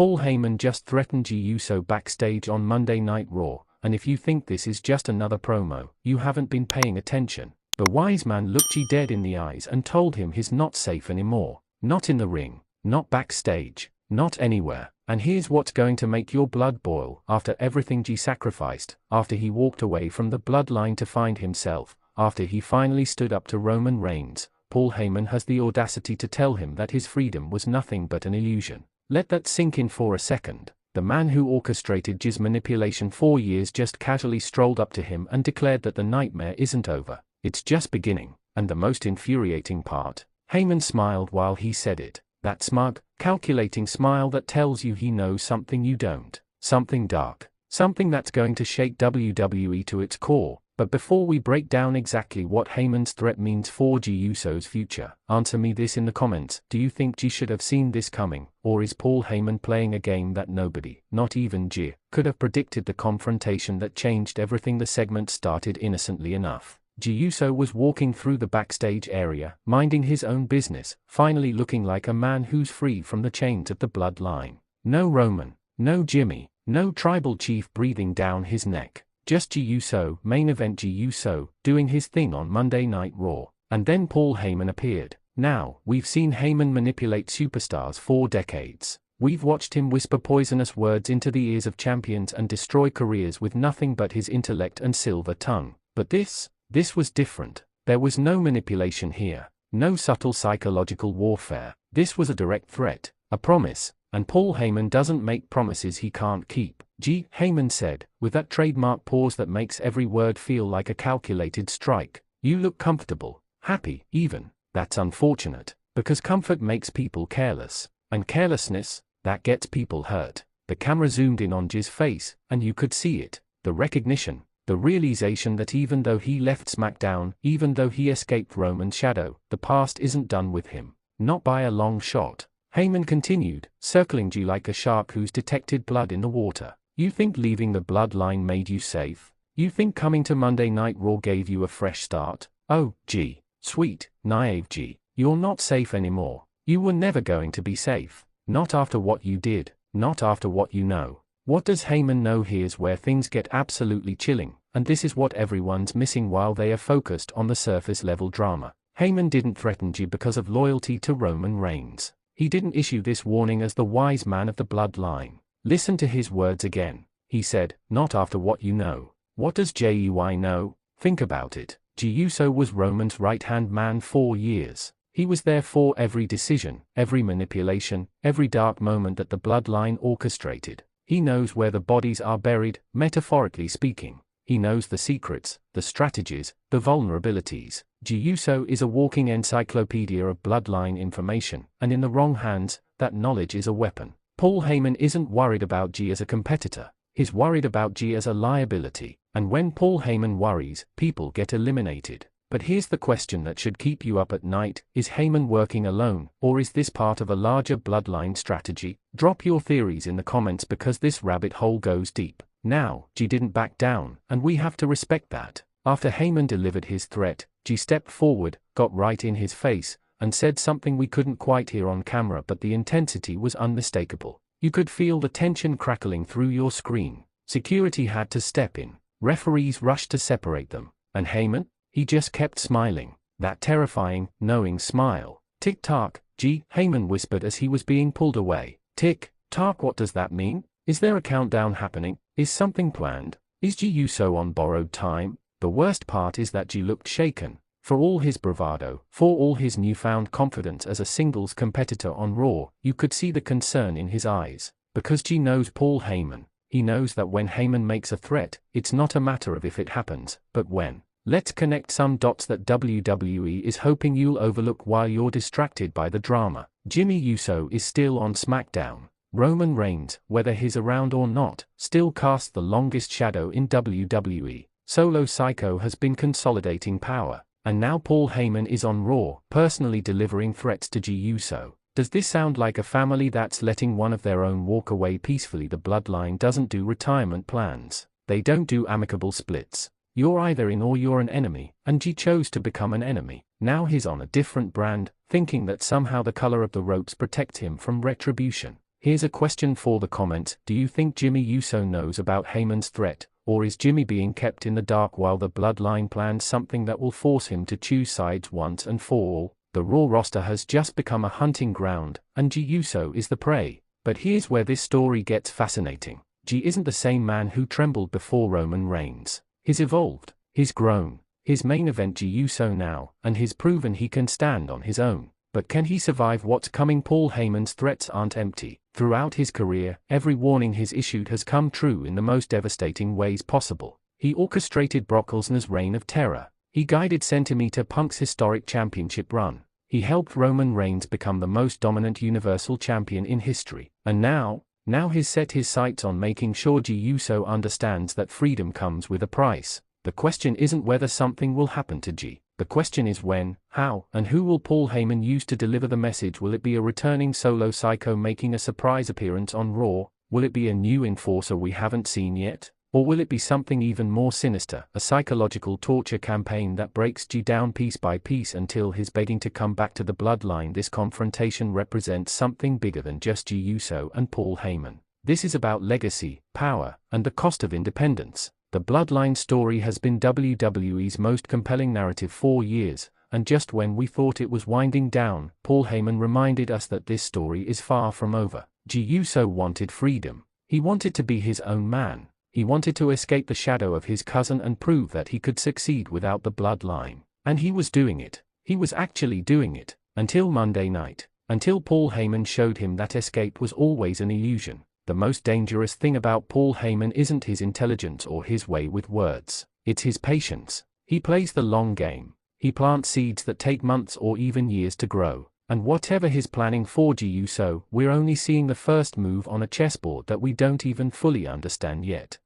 Paul Heyman just threatened Jey Uso backstage on Monday Night Raw, and if you think this is just another promo, you haven't been paying attention. The wise man looked Jey dead in the eyes and told him he's not safe anymore. Not in the ring, not backstage, not anywhere. And here's what's going to make your blood boil. After everything Jey sacrificed, after he walked away from the bloodline to find himself, after he finally stood up to Roman Reigns, Paul Heyman has the audacity to tell him that his freedom was nothing but an illusion. Let that sink in for a second. The man who orchestrated Jey's manipulation 4 years just casually strolled up to him and declared that the nightmare isn't over, it's just beginning. And the most infuriating part, Heyman smiled while he said it. That smug, calculating smile that tells you he knows something you don't. Something dark. Something that's going to shake WWE to its core. But before we break down exactly what Heyman's threat means for Jey Uso's future, answer me this in the comments. Do you think Jey should have seen this coming, or is Paul Heyman playing a game that nobody, not even Jey, could have predicted? The confrontation that changed everything. The segment started innocently enough. Jey Uso was walking through the backstage area, minding his own business, finally looking like a man who's free from the chains of the bloodline. No Roman, no Jimmy, no tribal chief breathing down his neck. Just Jey Uso, main event Jey Uso, doing his thing on Monday Night Raw. And then Paul Heyman appeared. Now, we've seen Heyman manipulate superstars for decades. We've watched him whisper poisonous words into the ears of champions and destroy careers with nothing but his intellect and silver tongue. But this was different. There was no manipulation here, no subtle psychological warfare. This was a direct threat, a promise, and Paul Heyman doesn't make promises he can't keep. Jey, Heyman said, with that trademark pause that makes every word feel like a calculated strike. You look comfortable, happy, even. That's unfortunate, because comfort makes people careless, and carelessness, that gets people hurt. The camera zoomed in on Jey's face, and you could see it, the recognition. The realization that even though he left SmackDown, even though he escaped Roman's shadow, the past isn't done with him. Not by a long shot. Heyman continued, circling Jey like a shark who's detected blood in the water. You think leaving the bloodline made you safe? You think coming to Monday Night Raw gave you a fresh start? Oh, Jey. Sweet, naive Jey. You're not safe anymore. You were never going to be safe. Not after what you did. Not after what you know. What does Heyman know? Here's where things get absolutely chilling. And this is what everyone's missing while they are focused on the surface level drama. Heyman didn't threaten Jey because of loyalty to Roman Reigns. He didn't issue this warning as the wise man of the bloodline. Listen to his words again. He said, not after what you know. What does Jey know? Think about it. Jey Uso was Roman's right-hand man for years. He was there for every decision, every manipulation, every dark moment that the bloodline orchestrated. He knows where the bodies are buried, metaphorically speaking. He knows the secrets, the strategies, the vulnerabilities. Jey Uso is a walking encyclopedia of bloodline information, and in the wrong hands, that knowledge is a weapon. Paul Heyman isn't worried about Jey as a competitor. He's worried about Jey as a liability. And when Paul Heyman worries, people get eliminated. But here's the question that should keep you up at night. Is Heyman working alone, or is this part of a larger bloodline strategy? Drop your theories in the comments because this rabbit hole goes deep. Now, Jey didn't back down, and we have to respect that. After Heyman delivered his threat, Jey stepped forward, got right in his face, and said something we couldn't quite hear on camera, but the intensity was unmistakable. You could feel the tension crackling through your screen. Security had to step in. Referees rushed to separate them. And Heyman? He just kept smiling. That terrifying, knowing smile. Tick-tock, Jey, Heyman whispered as he was being pulled away. Tick-tock, what does that mean? Is there a countdown happening? Is something planned? Is Jey Uso on borrowed time? The worst part is that Jey looked shaken. For all his bravado, for all his newfound confidence as a singles competitor on Raw, you could see the concern in his eyes. Because Jey knows Paul Heyman. He knows that when Heyman makes a threat, it's not a matter of if it happens, but when. Let's connect some dots that WWE is hoping you'll overlook while you're distracted by the drama. Jimmy Uso is still on SmackDown. Roman Reigns, whether he's around or not, still casts the longest shadow in WWE. Solo Psycho has been consolidating power. And now Paul Heyman is on Raw, personally delivering threats to Jey Uso. Does this sound like a family that's letting one of their own walk away peacefully? The bloodline doesn't do retirement plans. They don't do amicable splits. You're either in or you're an enemy, and Jey chose to become an enemy. Now he's on a different brand, thinking that somehow the color of the ropes protect him from retribution. Here's a question for the comments. Do you think Jimmy Uso knows about Heyman's threat, or is Jimmy being kept in the dark while the Bloodline plans something that will force him to choose sides once and for all? The Raw roster has just become a hunting ground, and Jey Uso is the prey. But here's where this story gets fascinating. Jey isn't the same man who trembled before Roman Reigns. He's evolved, he's grown, his main event Jey Uso now, and he's proven he can stand on his own. But can he survive what's coming? Paul Heyman's threats aren't empty. Throughout his career, every warning he's issued has come true in the most devastating ways possible. He orchestrated Brock Lesnar's reign of terror. He guided Centimeter Punk's historic championship run. He helped Roman Reigns become the most dominant Universal Champion in history. And now he's set his sights on making sure Jey Uso understands that freedom comes with a price. The question isn't whether something will happen to Jey. The question is when, how, and who will Paul Heyman use to deliver the message? Will it be a returning solo psycho making a surprise appearance on Raw? Will it be a new enforcer we haven't seen yet? Or will it be something even more sinister, a psychological torture campaign that breaks Jey down piece by piece until he's begging to come back to the Bloodline? This confrontation represents something bigger than just Jey Uso and Paul Heyman. This is about legacy, power, and the cost of independence. The Bloodline story has been WWE's most compelling narrative for years, and just when we thought it was winding down, Paul Heyman reminded us that this story is far from over. Jey Uso wanted freedom. He wanted to be his own man. He wanted to escape the shadow of his cousin and prove that he could succeed without the Bloodline. And he was doing it. He was actually doing it. Until Monday night. Until Paul Heyman showed him that escape was always an illusion. The most dangerous thing about Paul Heyman isn't his intelligence or his way with words. It's his patience. He plays the long game. He plants seeds that take months or even years to grow. And whatever he's planning for Jey Uso, we're only seeing the first move on a chessboard that we don't even fully understand yet.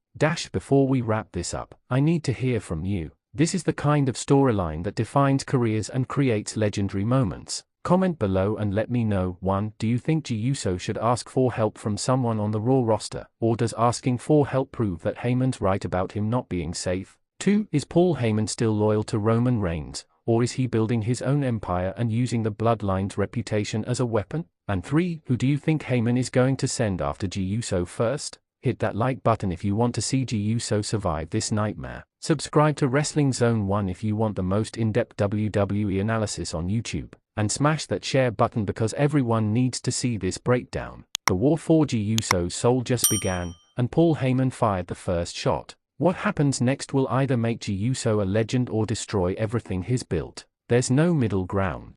Before we wrap this up, I need to hear from you. This is the kind of storyline that defines careers and creates legendary moments. Comment below and let me know. 1. Do you think Jey Uso should ask for help from someone on the Raw roster, or does asking for help prove that Heyman's right about him not being safe? 2. Is Paul Heyman still loyal to Roman Reigns, or is he building his own empire and using the Bloodline's reputation as a weapon? And 3. Who do you think Heyman is going to send after Jey Uso first? Hit that like button if you want to see Jey Uso survive this nightmare. Subscribe to Wrestling Zone 1 if you want the most in-depth WWE analysis on YouTube. And smash that share button because everyone needs to see this breakdown. The war for Jey Uso's soul just began, and Paul Heyman fired the first shot. What happens next will either make Jey Uso a legend or destroy everything he's built. There's no middle ground.